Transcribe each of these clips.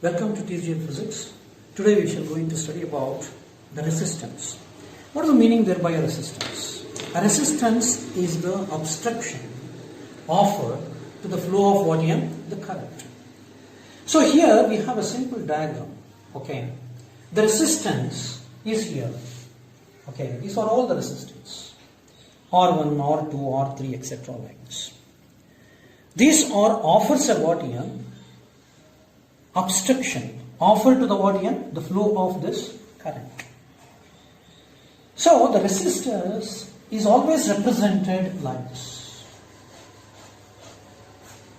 Welcome to TGL Physics. Today we shall going to study about the resistance. What is the meaning there by a resistance? A resistance is the obstruction offered to the flow of what here? The current. So here we have a simple diagram. Okay, the resistance is here. Okay, these are all the resistors. R1, R2, R3, etc. like this. These are offers a what here? Obstruction offered to the what here? The flow of this current. So the resistors is always represented like this.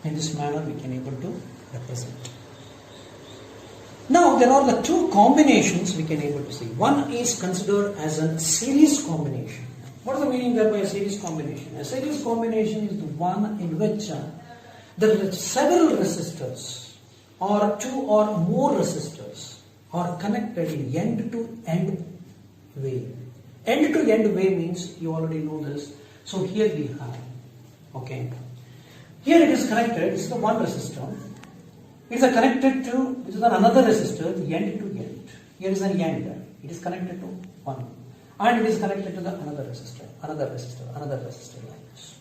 In this manner we can able to represent. Now there are the two combinations we can able to see. One is considered as a series combination. What is the meaning there by a series combination? A series combination is the one in which there are several resistors or two or more resistors are connected in end-to-end way. End-to-end way means you already know this. So here we have, okay, here it is connected. This is the one resistor. It is connected to this is another resistor, the end-to-end. Here is an end. It is connected to one, and it is connected to the another resistor, another like this.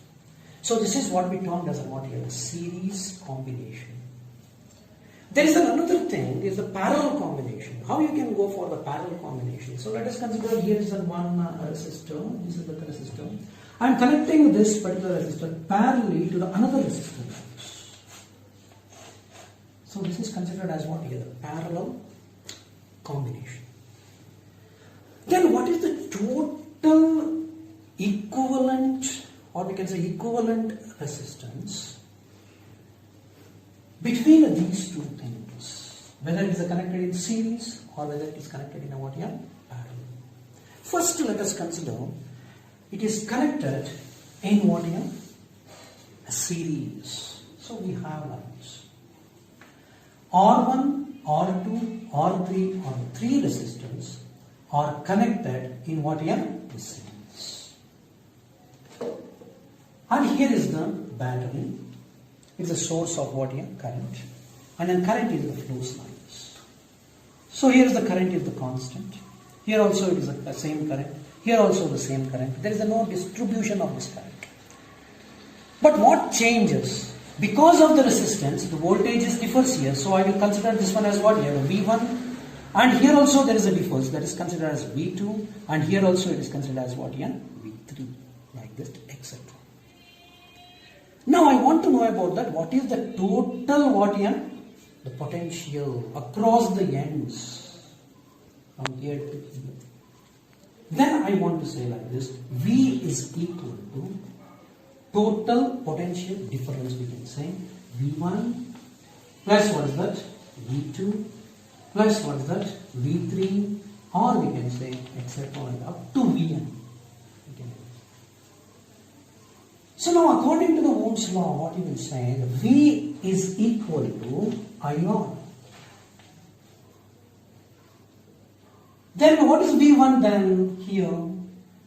So this is what we termed as a series combination. There is another thing, is the parallel combination. How you can go for the parallel combination? So let us consider here is the one resistor, this is the resistor. I am connecting this particular resistor parallelly to the another resistor. So this is considered as what here? The parallel combination. Then what is the total equivalent, or we can say equivalent resistance between these two things, whether it is connected in series or whether it is connected in a what here? Parallel. First let us consider it is connected in what here? A series. So we have lines. R1, R2, R3 or three resistors are connected in what here? The series. And here is the battery. It is a source of what here? Current. And then current is the flow lines. So here is the current is the constant. Here also it is the same current. Here also the same current. There is no distribution of this current. But what changes? Because of the resistance, the voltages differs here. So I will consider this one as what here? V1. And here also there is a difference. That is considered as V2. And here also it is considered as what here? V3. Like this, etc. Now I want to know about that. What is the total what here? The potential across the ends from here to here. Then I want to say like this. V is equal to total potential difference, we can say. V1 plus what is that? V2 plus what is that? V3, or we can say etc. up to Vn. So now according to the Ohm's law, what you will say, V is equal to IR. Then what is V1 then here?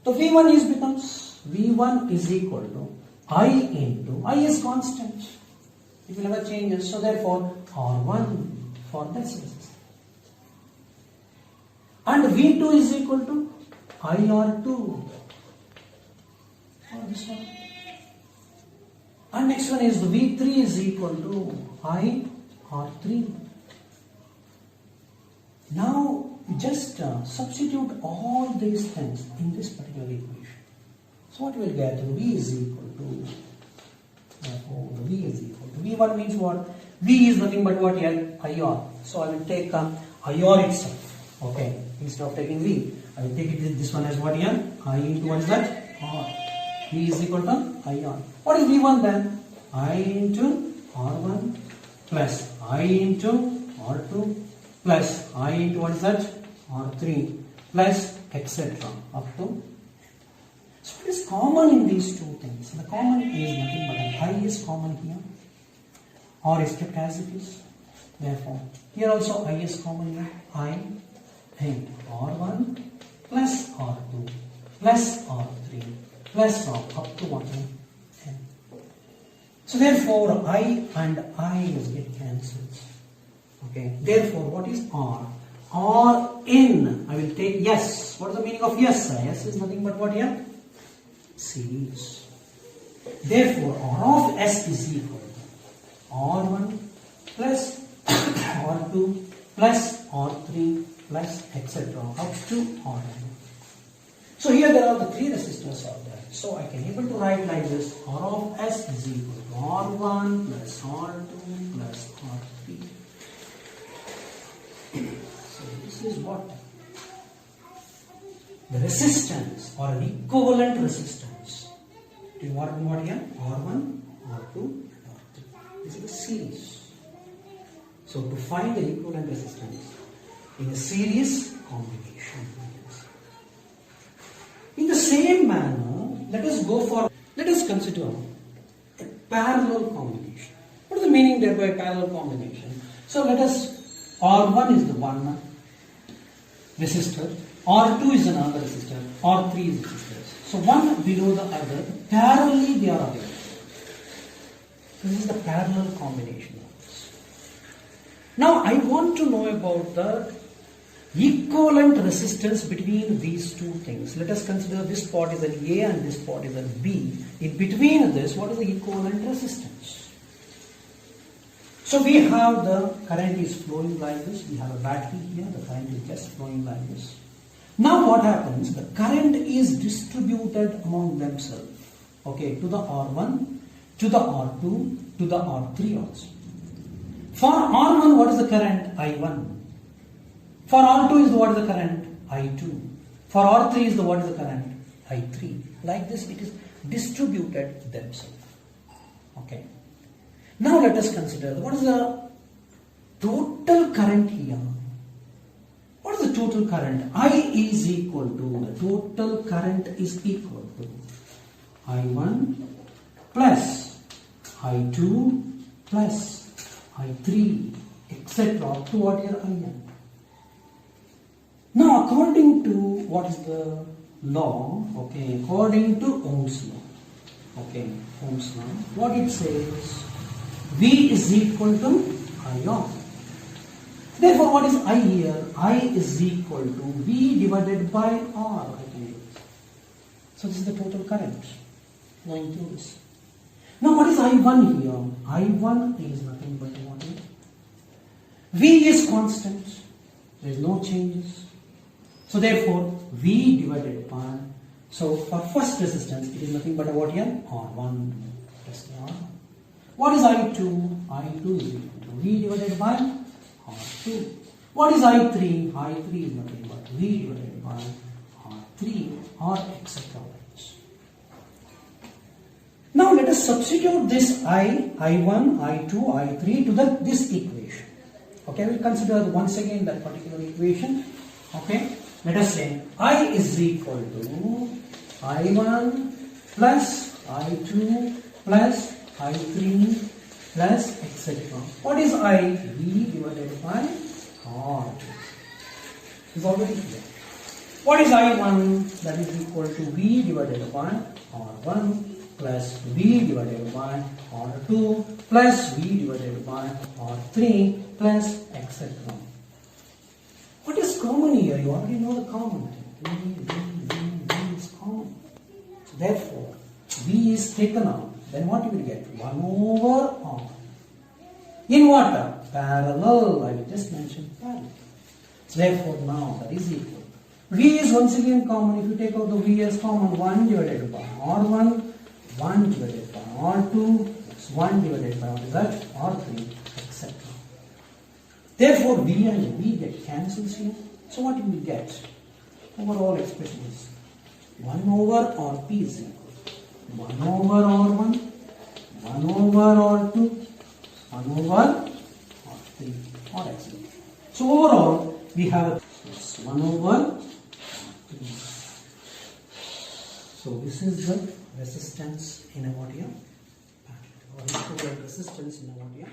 The V1 becomes V1 is equal to I into I is constant. It will never change. So therefore R1 for this resistance. And V2 is equal to IR2 for this one. And next one is the V3 is equal to I R3. Now just substitute all these things in this particular equation. So what we will get? V is equal to, V is equal to, V1 means what? V is nothing but what here? IR. So I will take IR itself. Okay. Instead of taking V, I will take it this one as what here? I into what is that? R. V is equal to IR. What is V1 then? I into R1 plus I into R2 plus I into what is that? R3 plus etc. up to. So what is common in these two things? The common is nothing but I is common here. R is kept as it is. Therefore, here also I is common here. I into R1 plus R2 plus R3 plus up to 1. So therefore I and I is get cancelled. Okay. Therefore, what is R? R in, I will take yes. What is the meaning of yes? Yes is nothing but what here? Series. Therefore, R of S is equal to R1 plus R2 plus R3 plus etc. up to Rn. So here there are the three resistors are there. So I can able to write like this: R of S is equal to R1 plus R2 plus R3. So this is what the resistance or an equivalent resistance. Do you want what here? R1, R2, and R3. This is a series. So to find the equivalent resistance in a series combination. In the same manner, let us consider a parallel combination. What is the meaning there by parallel combination? So let us, R1 is the one resistor, R2 is another resistor, R3 is resistors. So one below the other, parallelly they are available. This is the parallel combination of this. Now I want to know about the equivalent resistance between these two things. Let us consider this part is an A and this part is an B. In between this, what is the equivalent resistance? So we have the current is flowing like this. We have a battery here. The current is just flowing like this. Now what happens? The current is distributed among themselves. Okay, to the R1, to the R2, to the R3 also. For R1, what is the current? I1. For R2 is what is the current? I2. For R3 is what is the current? I3. Like this it is distributed themselves. Okay. Now let us consider what is the total current here. What is the total current? I is equal to, the total current is equal to I1 plus I2 plus I3 etc. up to what here IN. Now according to what is the law, okay, according to Ohm's law, okay, Ohm's law, what it says, V is equal to I R. Therefore what is I here? I is equal to V divided by R. So this is the total current going through this. Now what is I1 here? I1 is nothing but what is? V is constant. There is no changes. So therefore, V divided by, so for first resistance, it is nothing but what here? R1 plus R. What is I2? I2 is equal to V divided by R2. What is I3? I3 is nothing but V divided by R3 or etc. Now let us substitute this I1, I2, I3 to this equation. Okay, we'll consider once again that particular equation. Okay. Let us say I is equal to I1 plus I2 plus I3 plus etc. What is I? V divided by R2. Is already clear. What is I1? That is equal to V divided by R1 plus V divided by R2 plus V divided by R3 plus etc. What is common here? You already know the common. V is common. So therefore, V is taken out. Then what you will get? 1 over R. In what? Parallel. I will just mention parallel. So therefore, now that is equal. V is once again common. If you take out the V as common, 1 divided by R1, 1 divided by R2, 1 divided by what is that? R3, etc. Therefore, V and V get cancels here. So what you will get? Overall expression is 1 over Rp is equal to 1 over R1, 1 over R2, 1 over R3 or etc. So overall, we have 1 over R3. So this is the resistance in a what here? Or equivalent resistance in a what here?